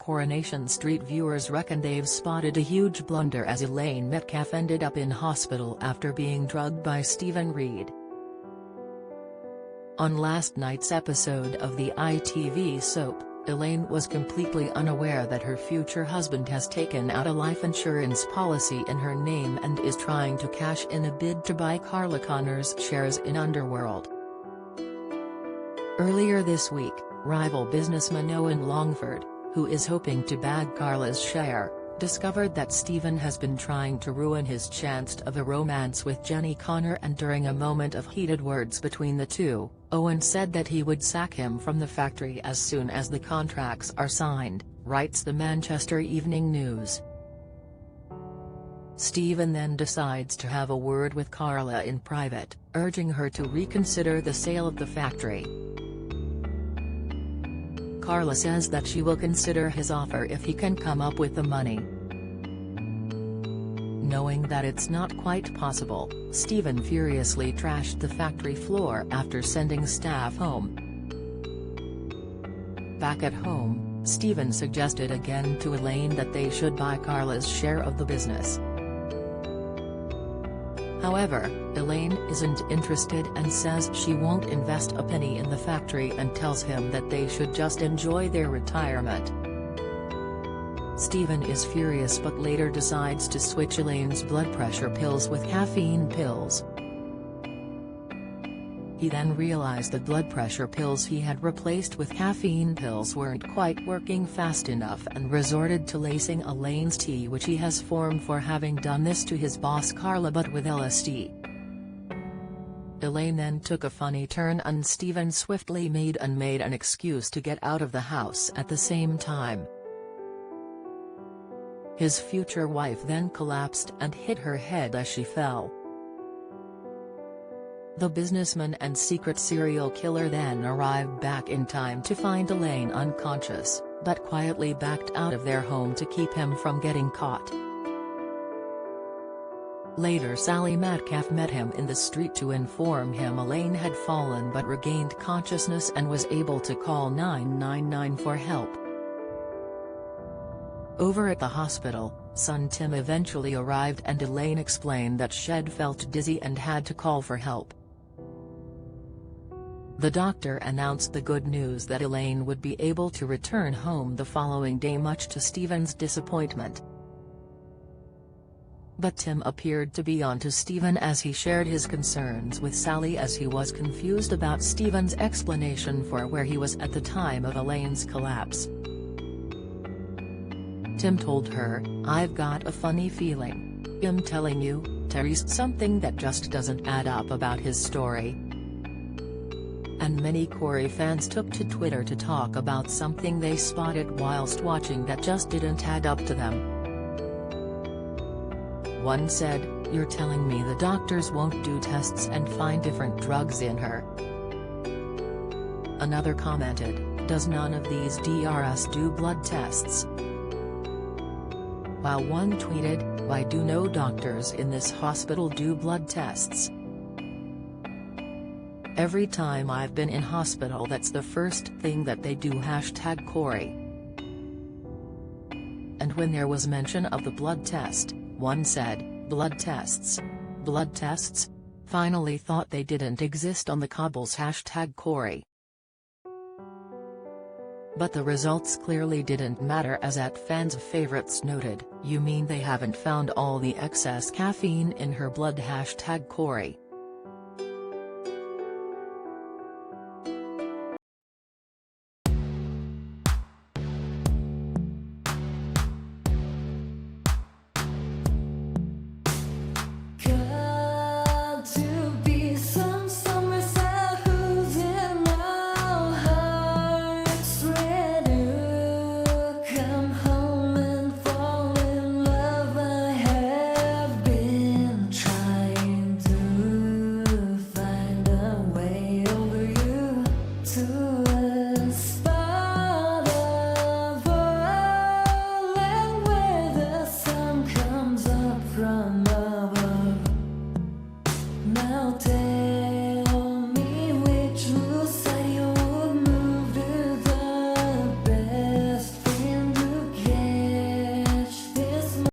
Coronation Street, viewers reckon they've spotted a huge blunder as Elaine Metcalf ended up in hospital after being drugged by Stephen Reed. On last night's episode of the ITV soap, Elaine was completely unaware that her future husband has taken out a life insurance policy in her name and is trying to cash in a bid to buy Carla Connor's shares in Underworld. Earlier this week, rival businessman Owen Longford, who is hoping to bag Carla's share, discovered that Stephen has been trying to ruin his chance of a romance with Jenny Connor, and during a moment of heated words between the two, Owen said that he would sack him from the factory as soon as the contracts are signed, writes the Manchester Evening News. Stephen then decides to have a word with Carla in private, urging her to reconsider the sale of the factory. Carla says that she will consider his offer if he can come up with the money. Knowing that it's not quite possible, Stephen furiously trashed the factory floor after sending staff home. Back at home, Stephen suggested again to Elaine that they should buy Carla's share of the business. However, Elaine isn't interested and says she won't invest a penny in the factory and tells him that they should just enjoy their retirement. Stephen is furious but later decides to switch Elaine's blood pressure pills with caffeine pills. He then realized the blood pressure pills he had replaced with caffeine pills weren't quite working fast enough and resorted to lacing Elaine's tea, which he has formed for having done this to his boss Carla but with LSD. Elaine then took a funny turn and Stephen swiftly made an excuse to get out of the house at the same time. His future wife then collapsed and hit her head as she fell. The businessman and secret serial killer then arrived back in time to find Elaine unconscious, but quietly backed out of their home to keep him from getting caught. Later Sally Metcalf met him in the street to inform him Elaine had fallen but regained consciousness and was able to call 999 for help. Over at the hospital, son Tim eventually arrived and Elaine explained that she'd felt dizzy and had to call for help. The doctor announced the good news that Elaine would be able to return home the following day, much to Stephen's disappointment. But Tim appeared to be onto Stephen as he shared his concerns with Sally, as he was confused about Stephen's explanation for where he was at the time of Elaine's collapse. Tim told her, "I've got a funny feeling. I'm telling you, Terry's something that just doesn't add up about his story." And many Corrie fans took to Twitter to talk about something they spotted whilst watching that just didn't add up to them. One said, "You're telling me the doctors won't do tests and find different drugs in her?" Another commented, "Does none of these DRS do blood tests?" While one tweeted, "Why do no doctors in this hospital do blood tests? Every time I've been in hospital that's the first thing that they do #Corrie." And when there was mention of the blood test, one said, "Blood tests? Blood tests? Finally thought they didn't exist on the cobbles #Corrie." But the results clearly didn't matter, as at fans' favorites noted, "You mean they haven't found all the excess caffeine in her blood #Corrie?" Now